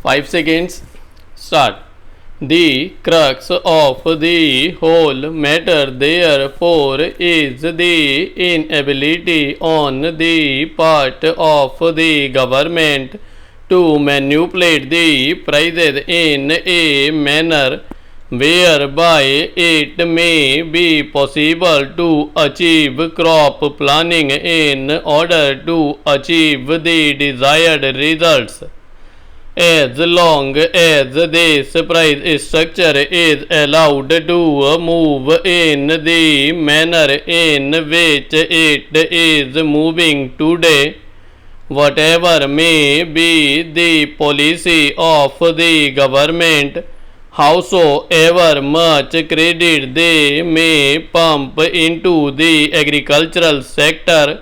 5 seconds. Start. The crux of the whole matter, therefore, is the inability on the part of the government to manipulate the prices in a manner whereby it may be possible to achieve crop planning in order to achieve the desired results. As long as this price structure is allowed to move in the manner in which it is moving today, whatever may be the policy of the government, howsoever much credit they may pump into the agricultural sector,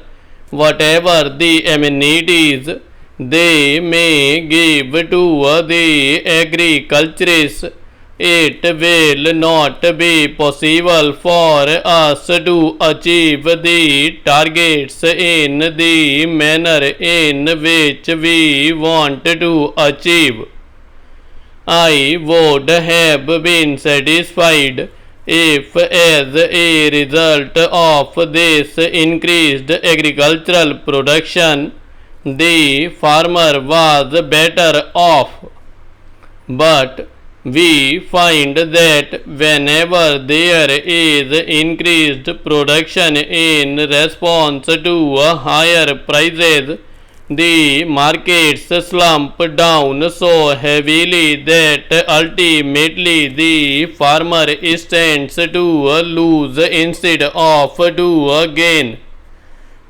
whatever the amenities they may give to the agriculturists, it will not be possible for us to achieve the targets in the manner in which we want to achieve. I would have been satisfied if, as a result of this increased agricultural production, the farmer was better off. But we find that whenever there is increased production in response to higher prices, the markets slump down so heavily that ultimately the farmer stands to lose instead of to gain.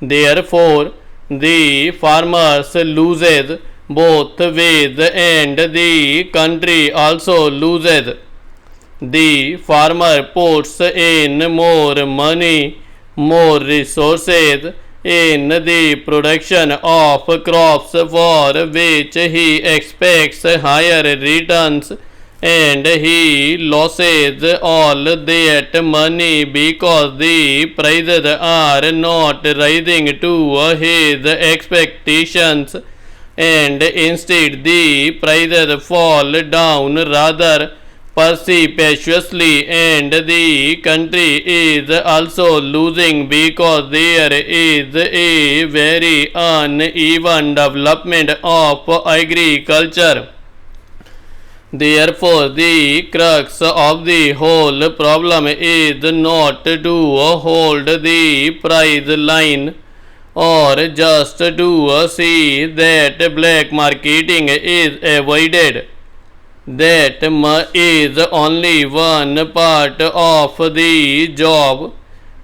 Therefore, the farmers loses both ways and the country also loses. The farmer puts in more money, more resources in the production of crops for which he expects higher returns, and he loses all that money because the prices are not rising to his expectations, and instead the prices fall down rather precipitously, and the country is also losing because there is a very uneven development of agriculture. Therefore, the crux of the whole problem is not to hold the price line or just to see that black marketing is avoided. That is only one part of the job.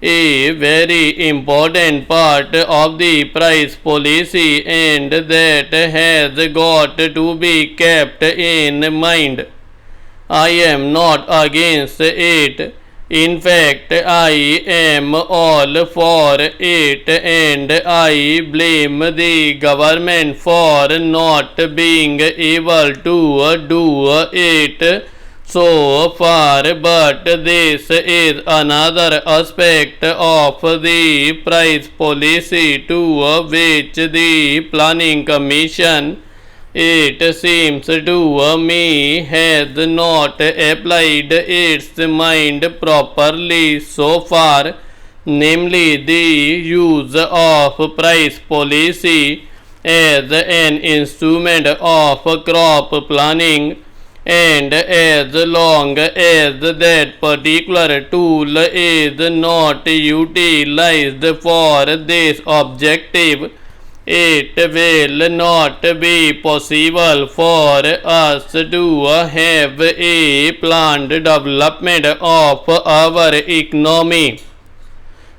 A very important part of the price policy, and that has got to be kept in mind. I am not against it. In fact, I am all for it, and I blame the government for not being able to do it so far, but this is another aspect of the price policy to which the Planning Commission, it seems to me, has not applied its mind properly so far, namely the use of price policy as an instrument of crop planning. And as long as that particular tool is not utilized for this objective, it will not be possible for us to have a planned development of our economy.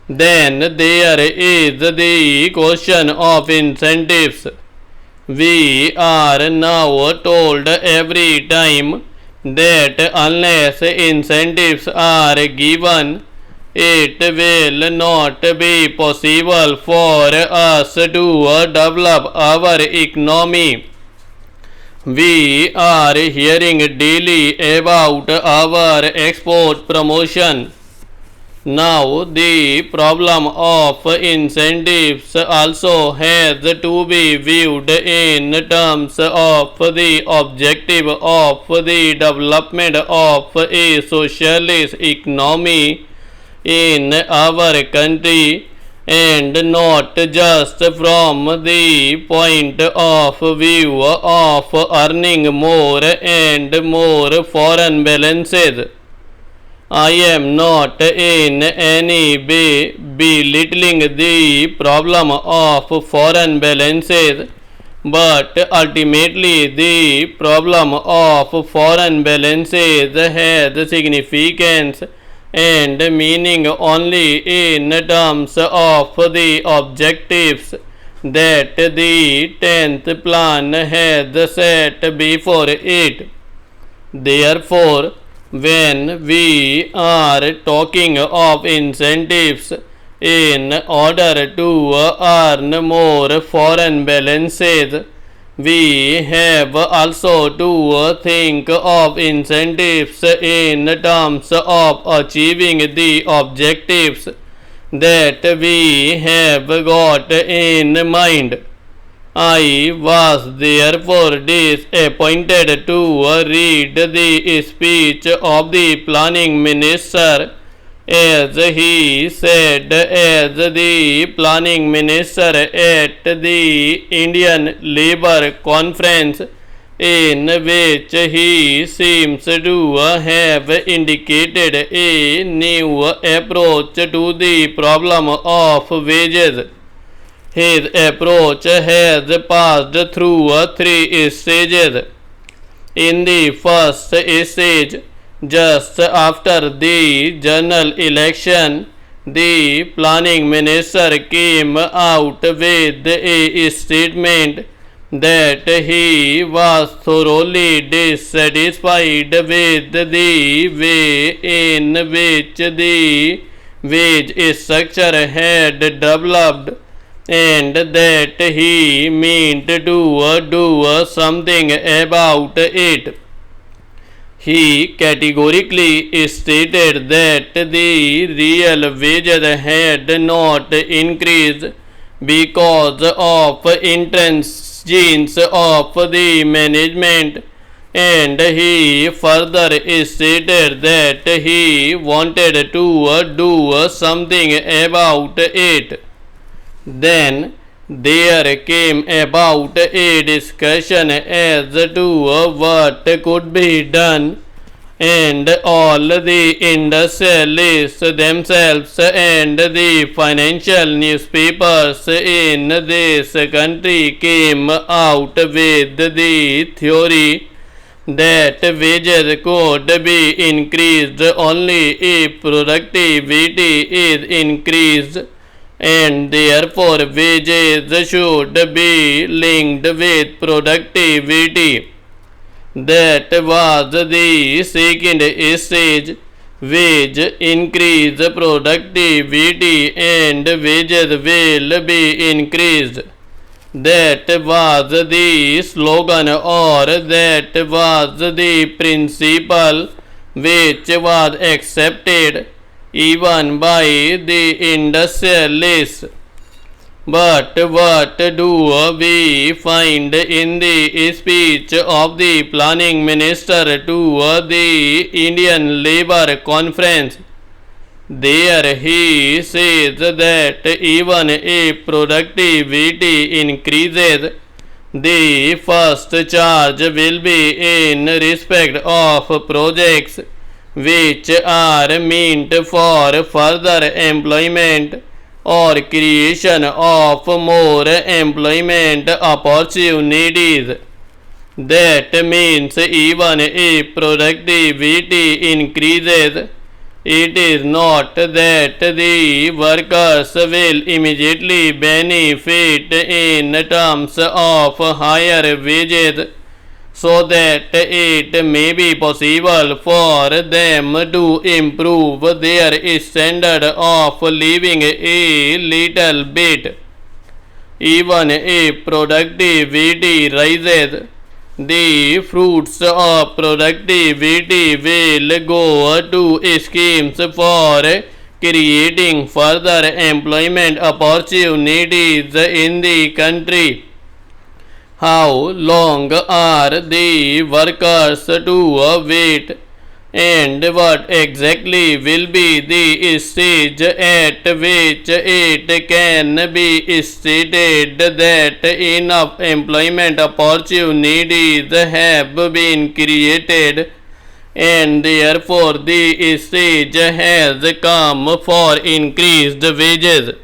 Then there is the question of incentives. We are now told every time that unless incentives are given, it will not be possible for us to develop our economy. We are hearing daily about our export promotion. Now, the problem of incentives also has to be viewed in terms of the objective of the development of a socialist economy in our country, and not just from the point of view of earning more and more foreign balances. I am not in any way belittling the problem of foreign balances, but ultimately the problem of foreign balances has significance and meaning only in terms of the objectives that the 10th plan has set before it. Therefore, when we are talking of incentives in order to earn more foreign balances, we have also to think of incentives in terms of achieving the objectives that we have got in mind. I was therefore disappointed to read the speech of the planning minister, as he said, as the planning minister at the Indian Labour Conference, in which he seems to have indicated a new approach to the problem of wages. His approach has passed through three stages. In the first stage, just after the general election, the planning minister came out with a statement that he was thoroughly dissatisfied with the way in which the wage structure had developed, and that he meant to do something about it. He categorically stated that the real wages had not increased because of intransigence of the management, and he further stated that he wanted to do something about it. Then there came about a discussion as to what could be done, and all the industrialists themselves and the financial newspapers in this country came out with the theory that wages could be increased only if productivity is increased, and therefore wages should be linked with productivity. That was the second stage. Wage increase productivity and wages will be increased. That was the slogan, or that was the principle which was accepted even by the industrialists. But what do we find in the speech of the planning minister to the Indian Labour Conference? There he says that even if productivity increases, the first charge will be in respect of projects which are meant for further employment or creation of more employment opportunities. That means even if productivity increases, it is not that the workers will immediately benefit in terms of higher wages, so that it may be possible for them to improve their standard of living a little bit. Even if productivity rises, the fruits of productivity will go to schemes for creating further employment opportunities in the country. How long are the workers to wait? And what exactly will be the stage at which it can be stated that enough employment opportunities have been created and therefore the stage has come for increased wages?